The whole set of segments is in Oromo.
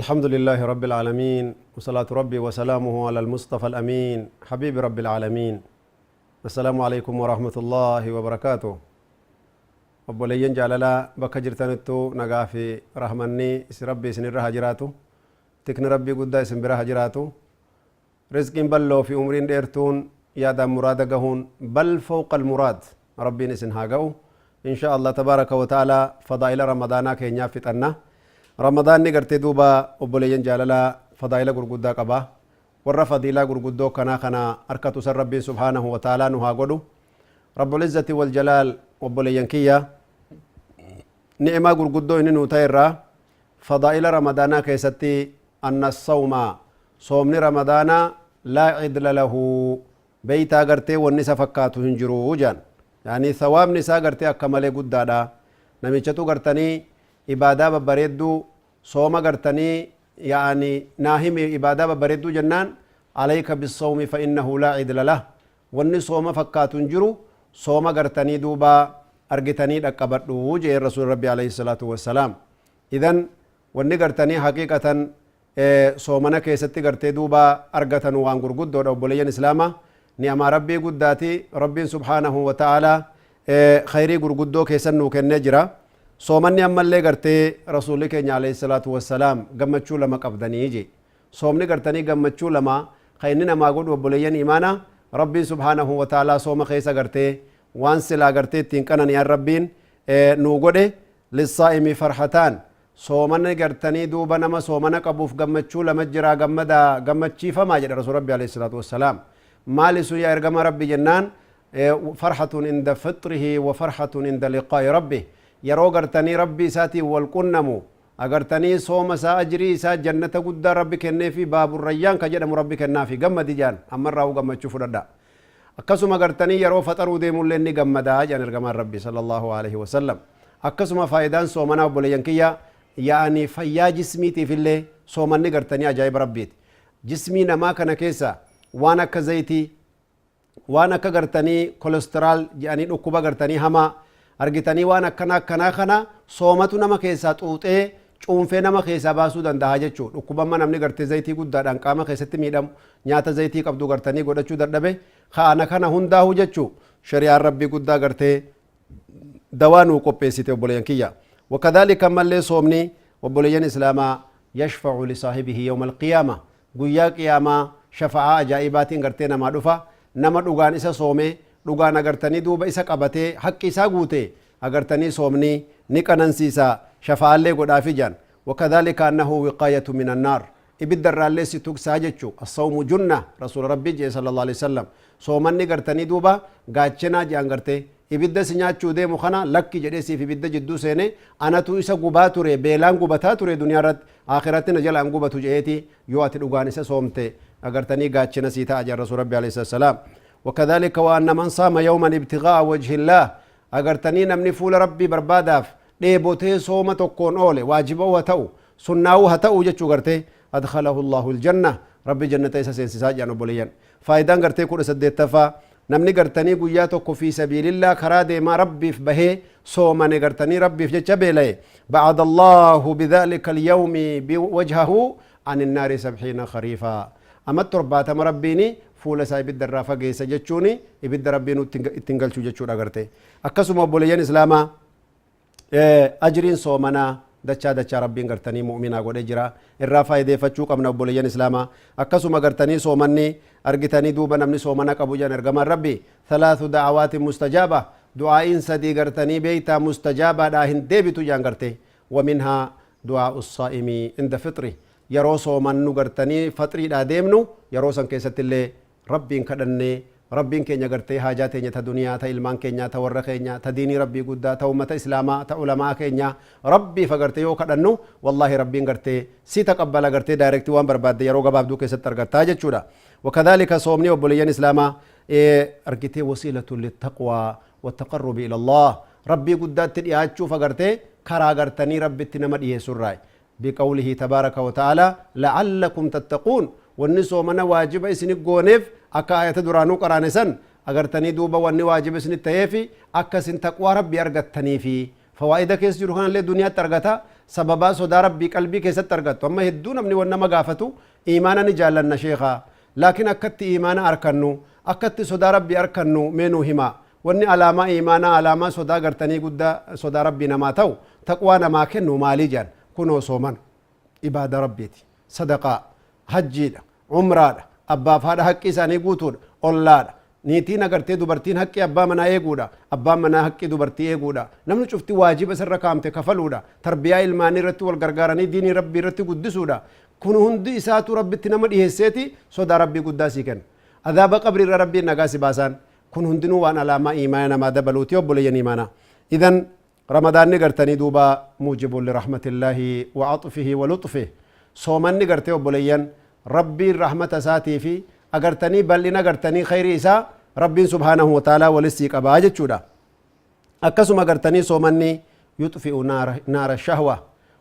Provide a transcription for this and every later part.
الحمد لله رب العالمين وصلاة ربي وسلامه على المصطفى الأمين حبيب رب العالمين السلام عليكم ورحمة الله وبركاته وبوليين جاللا بكجرتنتو نغافي رحمني ربي سنر هجراتو تكن ربي قد اسم برا هجراتو رزق بلو في عمرين ديرتون يادا مراد قهون بل فوق المراد ربي نسن هاقو إن شاء الله تبارك وتعالى فضائل رمضانا كينيا فتنا رمضان نغرتي دوبا وبوليين جاللا فضائل غرغدا قبا ور فضيله غرغدو كنا اركتو سر ربي سبحانه وتعالى نها غدو رب العزه والجلال وبوليين كيا نعمه غرغدو انو تيرا فضائل رمضان كيستي ان الصوم صوم رمضان لا عدل له بيتا غرتي ونسا فكاتو هنجرو جان يعني ثواب نسا غرتي اكمله غدادا نميچتو غرتني إبادة ببردو صوم غرتني يعني ناهم إبادة ببردو جنان عليك بالصوم فإنه لا عدل له وني صوم فكات جرو صوم غرتني دوبا أرغتني دقبردو جي الرسول ربي عليه الصلاة والسلام إذن وني غرتني حقيقة صومنا كيستي غرتي دوبا أرغتن وان غرغدو دو بوليين إسلاما نعم ربي قداتي ربي سبحانه وتعالى خيري غرغدو كيسنو كنجرا صومني أمالي غرتي رسولك عليه الصلاة والسلام غمچو لما قبضني يجي صومني غرتني غمچو لما خيننا ما قد وبوليين إيمانا ربي سبحانه وتعالى صوم خيسا غرتي وانسلا غرتي تنكنا يا ربين نوغده للصائم فرحتان صومني غرتني دوبا نما صومنا قبوف غمچو لما جرا غمچي فما جد رسول ربي عليه الصلاة والسلام مالسو يا إرغم ربي جنان فرحة عند فطره وفرحة عند لقاء ربه yeroo gartanii rabbi isaati wal qunnamu agartanii sooma isaa ajrii isaa jannata guddaa rabbi kenneefi baabur rayyaan ka jedhamu rabbi kennaafi gammadi jaan ammarraa gammachuu fudhadha akkasuma gartanii yeroo faxaruu deemullee ni gammadaa jaan ergamaan rabbi sallallahu alaihi wasallam akkasuma faayidaan soomanaa obboleeyyan kiyya yaani fayyaa jismiitiifillee soomanni gartanii ajaa'iba rabbiiti jismii namaa kana keessa waan akka zayitii waan akka gartanii kolesteraal jedhanii dhukkuba gartanii hamaa argitanii waan akkana kana soomatu nama keessaa xuuxee cuunfee nama keessaa baasuu danda'a jechuudha. Dhukkubamma namni gartee zayitii guddaadhaan qaama keessatti miidhamu nyaata zayitii qabdu gartanii godhachuu dadhabe kana hundaa'u jechuudha. Shari'aan rabbii guddaa gartee dawaa nuu qopheessite obboleeyyan kiyya. Wakadhaalika ammallee soomni obboleeyyan islaamaa yashfa'u lisaahibihi yawma alqiyaama guyyaa qiyaamaa shafa'aa ajaa'ibaatiin gartee namaa dhufa nama dhugaan isa soomee dhugaan agartanii duuba isa qabatee haqqi isaa guute agartanii soomni ni qanansiisa shafaallee godhaafi jaan wakadhalika annahu wiqayatu min annar ibidda irraallee si tuksaa jechuu assawmu junna rasul rabbii jee sallallahu alaihi wasallam soomanni gartanii duuba gaachinaa jean gartee ibidda si nyaachuu deemu kana lakki jedhee siif ibidda jidduu seene anatu isa gubaa ture beelaan gubataa ture duniyaa irratti akhiratti na jalaan gubatu jeeti yoo ati dhugaan isa soomte agartanii gaachina sii ta'a jaan rasul rabbii alaihi wasallam وكذلك وأن من صام يوما ابتغاء وجه الله أغرتني نمني فول ربي برباداف ديبوتي صوم تكون أولي واجبه وتو سناو هتو جتشو غرتي أدخله الله الجنة ربي جنة إسا سينسيسا جانو بوليان فايدان غرتي كل سدي التفا نمني غرتني قياتك في سبيل الله كرادي ما ربي فبهي صوما غرتني ربي فجتش بيلي بعد الله بذلك اليوم بوجهه عن النار 70 خريفا أما التربات مربيني fuula isaa ibidda irraa fageessa jechuun ibidda rabbiin ittiin galchuu jechuudha agarte akkasuma obboleeyyan islaamaa ajriin soomanaa dachaa rabbiin gartanii mu'minaa godhee jira irraa faayideeffachuu qabna obboleeyyan islaamaa akkasuma gartanii soomanni argitanii duuba namni soomana qabu jedhan ergamaan rabbi thalathu da'awaatin mustajaaba du'aa'iin sadii gartanii beeytaa mustajaabaadhaa hin deebitu jedhan garte waminhaa du'aa'u saa'imii inda fixri yeroo soomannu gartanii faxriidhaa deemnu yeroo san keessatti illee rabbiin kadhannee rabbiin keenya gartee haajaa teenya ta duniyaa ta ilmaan keenya ta warra keenya ta diinii rabbii guddaa ta ummata islaamaa ta ulamaa keenya rabbiif agartee yoo kadhannu wallahi rabbiin gartee si taqabbala gartee daayirektii waan barbaadde yeroo gabaabduu keessatti argattaa jechuudha wakadhalika soomni obboleeyyan islaamaa argitee wasiilatun littaqwaa wattaqarrubi ila allah rabbii guddaatti dhiyaachuuf agartee karaa gartanii rabbitti nama dhiyeessurraa بقوله تبارك وتعالى لعلكم تتقون wanni soomana waajiba isinit gooneef akka ayata duraanuu qaraane san agartanii duuba wanni waajiba isinit ta'eefi akka isin taqwaa rabbii argattaniifi fawaa'ida keessa jiru kanallee duniyaatti argata sababaa sodaa rabbii qalbii keessatti argattu amma hedduu namni wan nama gaafatu iimaana ni jaallanna sheekha laakiin akkatti iimaana arkannu akkatti sodaa rabbii arkannu meenuu hima wanni alaamaa iimaana alaamaa sodaa gartanii guddaa sodaa rabbii namaa ta'u taqwaa namaa kennu maalii jaan kunoo sooman ibaada rabbiiti sadaqaa hajjiidha umraadha abbaaf haadha haqqi isaanii guutuudha ollaadha niitiin agartee dubartiin haqqi abbaa manaa eeguudha abbaan manaa haqqi dubartii eeguudha namni cufti waajiba isarra kaamte kafaluudha tarbiyaa ilmaanii irratti wal gargaaranii diinii rabbii irratti guddisuudha kun hundi isaatu rabbitti nama dhiheesseeti sodaa rabbii guddaa sii kenna adaaba qabrii irra rabbiin nagaa si baasaan kun hundinuu waan alaamaa iimaana namaa dabaluuti obboleeyyan iimaana idan ramadaanni gartanii duuba muujibun lirahmatillaahi wa axfihi wa luxfihi soomanni gartee obboleeyyan rabbiin rahmata isaatii fi agartanii bal'ina agartanii khayrii isaa rabbiin subhaanahu wa ta'aalaa walissii qabaa jechuudha akkasuma agartanii soomanni yuxfi'u naara shahwa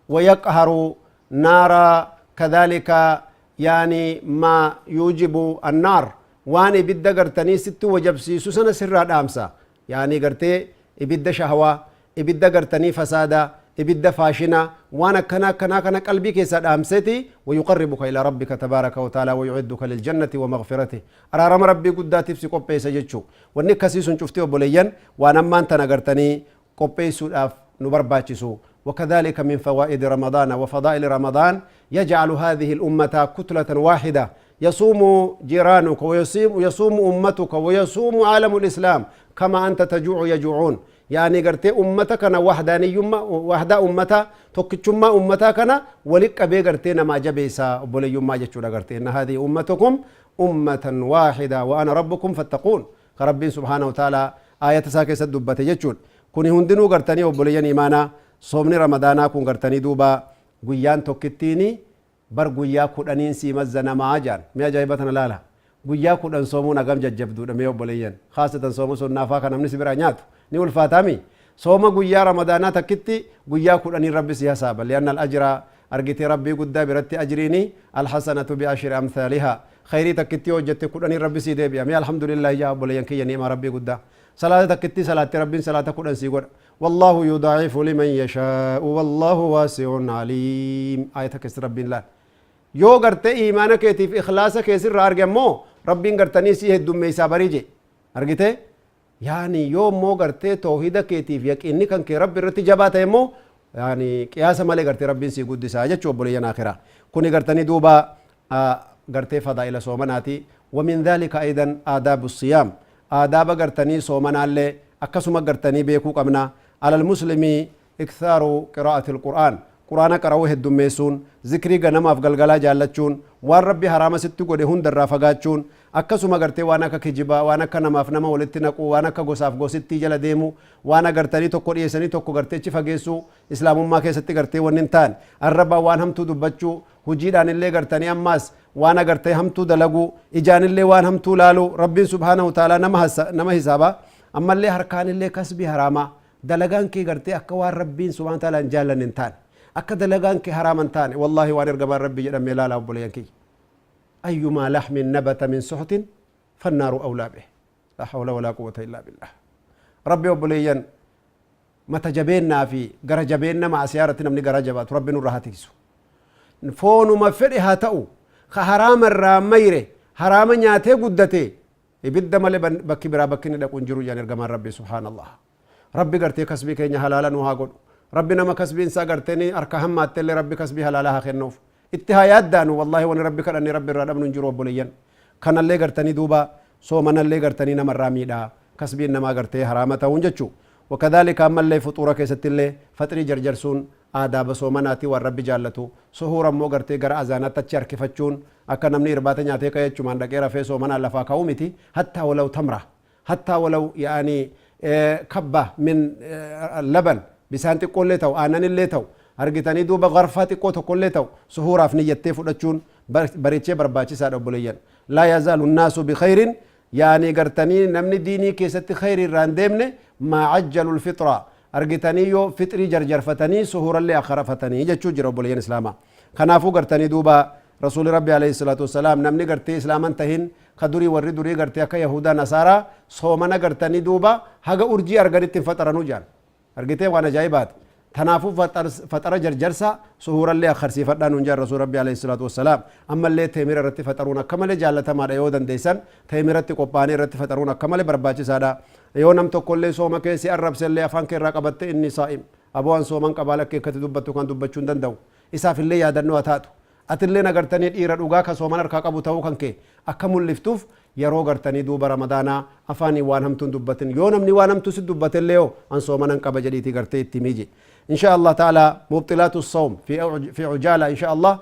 wa yaqharu naara kadhalika yaani ma yujibu annaar waan ibidda agartanii sitti wajabsiisu sana sirraa dhaamsa yaani gartee ibidda shahwaa ibidda agartanii fasaadaa ibidda faashina waan akkana akkana kana qalbii keessa dhaamseeti wayuqarribuka ila rabbika tabaaraka wa ta'ala wayu'idduka liljannati wa maghfirati araarama rabbii guddaatiif si qopheessa jechuu wanni akkasii sun cuftii obboleeyyan waan ammaan tan agartanii qopheessuudhaaf nu barbaachisu وكذلك من فوائد رمضان وفضائل رمضان يجعل هذه الأمة كتلة واحدة يصوم جيرانك ويصوم أمتك ويصوم عالم الإسلام كما أنت تجوع يجوعون يعني قرتي أمتك أنا وحدة أمتا توكتشما أمتك أنا ولك أبي قرتينا ما جبيسا بولي يوم ما جتشونا قرتي إن هذه أمتكم أمة واحدة وأنا ربكم فاتقون كربي سبحانه وتعالى آية ساكي سدبت جتشون كوني هندنو قرتني وبوليان إيمانا صومني رمضانا كون قرتني دوبا قيان توكتيني بر قيا كودانين سيمزنا معاجان ميا جايبتنا لالا قيا كودان صومونا قم ججبدو دميو بوليان خاصة صومو سنة فاكا نمني برانيات ni ulfaatami sooma guyyaa ramadaanaa takkitti guyyaa kudhanii rabbi si hasaaba lianna alajra argite rabbii guddaa biratti ajriini alhasanatu biashri amthaliha khayrii takkitti hojjette kudhanii rabbi si deebi'a mi alhamdulillahi yaa obboleeyyan kiyya ni'ima rabbii guddaa salaata takkitti salaatti rabbiin salaata kudhan sii godha wallahu yudaa'ifu liman yashaa'u wallahu waasi'un aliim ayata keessa rabbiin laal yoo garte iimaana keetiif ikhlaasa keessirra arge ammoo rabbiin gartanii si heddummeeysaa barii je argite يعني يوم مو قرتي توحيدا كيتيف يقيني كان كي ربي رتي جباته مو يعني قياس مالي قرتي ربي سي قد ساجة شو بولينا آخرة كوني قرتني دوبا قرتي فضائل صومناتي ومن ذلك أيضا آداب الصيام آداب قرتني صومنا اللي أكسما قرتني بيكو قمنا على المسلم إكثار قراءة القرآن قرآن قرأوه الدميسون ذكري غنم أفقلقلا جالتشون وان ربي حرام ستو قد هند الرافقاتشون akkasuma gartee waan akka kijibaa waan akka namaaf nama walitti naquu waan akka gosaaf gositti jala deemu waan agartanii tokko dhiyeessanii tokko gartee achi fageessuu islaamummaa keessatti gartee wanni hin taane arrabaa waan hamtuu dubbachuu hojiidhaan illee gartanii ammaas waan agartee hamtuu dalaguu ijaan illee waan hamtuu laaluu rabbiin subhaanahu ta'aalaa nama hisaaba ammallee harkaan illee kasbii haraamaa dalagaan kee gartee akka waan rabbiin subhaanahu ta'aalaa hin jaallanne hin taane akka dalagaan kee haraama hin taane wallaahi waan ergamaan rabbii jedhamee laalaa obboleeyyan kiyya أيما لحم نبت من سحت فالنار أولى به لا حول ولا قوة إلا بالله ربي وبليا متى جبينا في قرى جبينا مع سيارتنا من قرى جبات ربي نورها تكسو فون مفرها تأو حرام الراميري حرام نياتي قدتي يبدا مالي بكي برا بكي ندق ونجرو يعني رقمان ربي سبحان الله ربي قرتي كسبي كينيا حلالا وهاقود ربي نما كسبي انسا قرتني أركهم ماتلي ربي كسبي حلالها خير نوف اتهايات دانو والله وانا ربي كرني ربي الرادم ننجرو بوليا كان اللي قرتني دوبا صومنا اللي قرتني نمر راميدا كسبين نما قرتي حرامة ونجتشو وكذلك أما اللي فطورة كيست اللي فطري جرجرسون آداب صومناتي والرب جالتو سهورا مو قرتي قرأ أزانات تتشار كفتشون أكا نمني رباتا نياتي كيتشو من دقيرا في صومنا لفا كومتي حتى ولو تمرة حتى ولو يعني كبة من اللبن بسانتي قولي تو آنان اللي تو argitanii duuba garfaa xiqqoo tokkollee ta'u suhuuraaf niyyattee fudhachuun bareechee barbaachisaadha obboleeyyan laa yazaalu nnaasu bikhayrin yaani gartanii namni diinii keessatti khayri irraan deemne maa ajjalu lfixra argitanii yoo fixrii jarjarfatanii suhuurallee akarafatanii jechuu jira obboleeyyan islaamaa kanaafuu gartanii duuba rasuuli rabbi alayhi salaatu wassalaam namni gartee islaaman tahin ka durii warri durii gartee akka yahudaa nasaaraa soomana gartanii duuba haga urjii arganitti hin faxaranuu jaan argitee waan ajaa'ibaati tanaafuu faxara jarjarsa suhuurallee akarsiifadhaa nuun jaan rasuuli rabbi alayhi salaatu wassalaam ammallee teemira irratti faxaruun akka malee jaallatamaadha yoo dandeeysan teemiratti qophaa'anii irratti faxaruun akka malee barbaachisaadha yoo nam tokkollee sooma keessi arrabsellee afaan kee irraa qabatte inni saa'im aboo an sooman qabaa lakkee akkatti dubbattu kan dubbachuu hin danda'u isaafillee yaadannoo haa taatu atillee nagartanii dhiira dhugaa ka sooman harkaa qabu ta'uu kan kee akka mul'iftuuf yeroo gartanii duuba ramadaanaa afaanii waan hamtuun dubbatin yoo namni waan hamtuu si dubbatellee yoo an soomanan qaba jedhiitii gartee itti miije insha Allah ta'ala mubtilaatu sawm fi ujaala insha Allah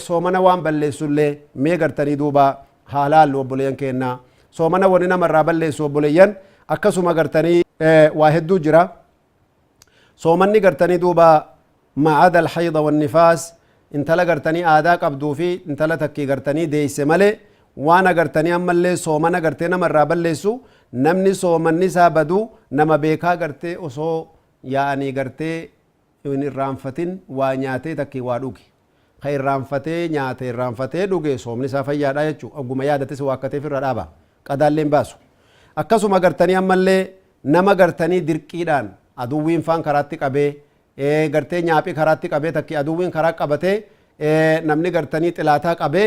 soomana waan balleessullee mee gartanii duuba haalaallu obboleeyyan keenna soomana wani namarraa balleessu obboleeyyan akkasuma gartanii waa hedduu jira soomanni gartanii duuba ma'ada alhayd wannifaas intala gartanii aadaa qabduu fi intala takkii gartanii deeyse malee waan agartanii ammallee soomana gartee namarraa balleessu namni soomanni isaa baduu nama beekaa gartee osoo yaa'anii gartee hin irraanfatin waa nyaatee takkii waa dhuge ka irraanfatee nyaate irraanfatee dhuge soomni isaa fayyaadha jechuu ogguma yaadates waa akkateef irra dhaaba qadaalleen baasu akkasuma gartanii ammallee nama gartanii dirqiidhaan aduwwiin faan karaatti qabee gartee nyaaphi karaatti qabee takki aduwwiin karaa qabatee namni gartanii xilaataa qabee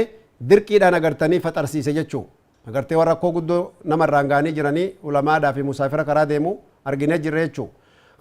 dirqiidhaan agartanii faxarsiise jechuu agartee warra akkoo guddoo namarraan ga'anii jiranii ulamaadhaa fi musaafira karaa deemu arginee jirre jechuu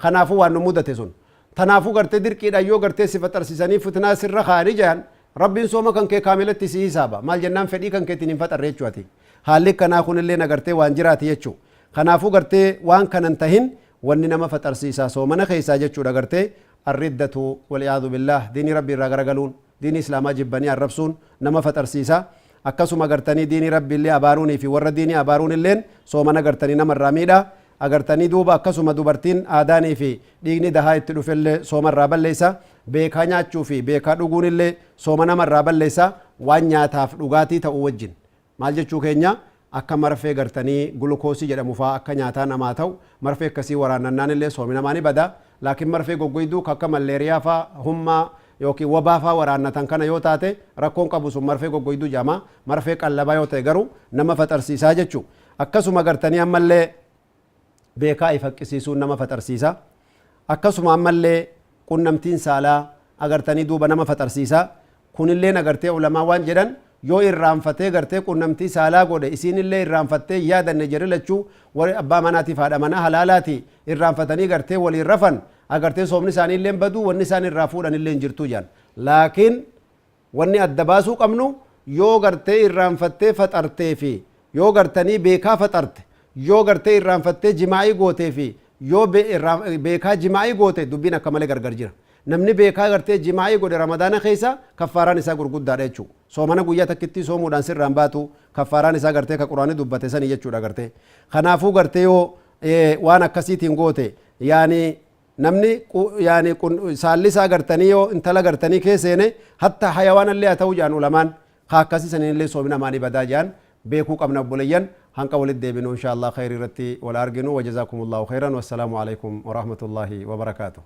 kanaafuu waan nu mudate sun tanaafuu gartee dirqiidhaan yoo gartee si faxarsiisanii fitnaa sirra kaa'anii jiran rabbiin sooma kan kee kaamilatti si hisaaba maal jennaan fedhii kan keetiin hin faxarre jechuu ati haalli kanaa kunillee nagartee waan jiraati jechuu kanaafuu gartee waan kanan tahin wanni nama faxarsiisaa soomana keessaa jechuudha gartee arriddatu waliyaadu billah diinii rabbii irraa garagaluun diinii islaamaa jibbanii arrabsuun nama faxarsiisa akkasuma gartanii diinii rabbiillee abaaruunii fi warra diinii abaaruun illeen soomana gartanii namarraa miidha agartanii duuba akkasuma dubartiin aadaanii fi dhiigni dahaa itti dhufellee soomarraa balleessa beekaa nyaachuu fi beekaa dhuguun illee sooma namarraa balleessa waan nyaataaf dhugaatii ta'uu wajjin maal jechuu keenya akka marfee gartanii gulukoosii jedhamu faa akka nyaataa namaa ta'u marfee akkasii waraannannaan illee soomi namaa ni bada laakiin marfee goggoyduu akka malleeriyaa faa hummaa yookiin wabaa faa waraannatan kana yoo taate rakkoon qabu sun marfee goggoyduu jama marfee qallabaa yoo ta'e garuu nama faxarsiisaa jechuu akkasuma gartanii ammallee beekaa ifaqqisiisuun nama faxarsiisa akkasuma ammallee qunnamtiin saalaa agartanii duuba nama faxarsiisa kunillee agartee ulamaa waan jedhan yoo irraanfatee gartee qunnamtii saalaa godhe isiinillee irraanfattee yaadanne jedhe lachuu warri abbaa manaatiif haadha manaa halaalaati irraanfatanii gartee waliin rafan agartee soomni isaaniillee baduu wanni isaan irraa fuudhanillee hin jirtu jedhan laakiin wanni adda baasuu qabnu yoo gartee irraanfattee faxartee fi yoo gartanii beekaa faxarte yoo gartee irraanfattee jimaa'ii gootee fi yoo beekaa jimaa'ii goote dubbiin akka malee gargar jira namni beekaa gartee jimaa'ii godhe ramadaana keessa kaffaaraan isaa gurguddaadha jechuudha soomana guyyaa takkitti soomuudhaan sirraan baatu kaffaaraan isaa gartee ka quraanii dubbate sanii jechuudha gartee kanaafuu gartee yoo waan akkasiitiin goote yaani namni yaani saalli isaa gartanii yoo intala gartanii keesseene hatta hayawaanallee haa ta'uu jaan ulamaan haa akkasii saniinillee soomi namaanii badaa jaan beekuu qabna obboleeyyan hanqa walitti deebinu insha Allah khayri irratti wal arginu wa jazakumullahu khayran wassalaamu alaykum wa rahmatullahi wa barakatuh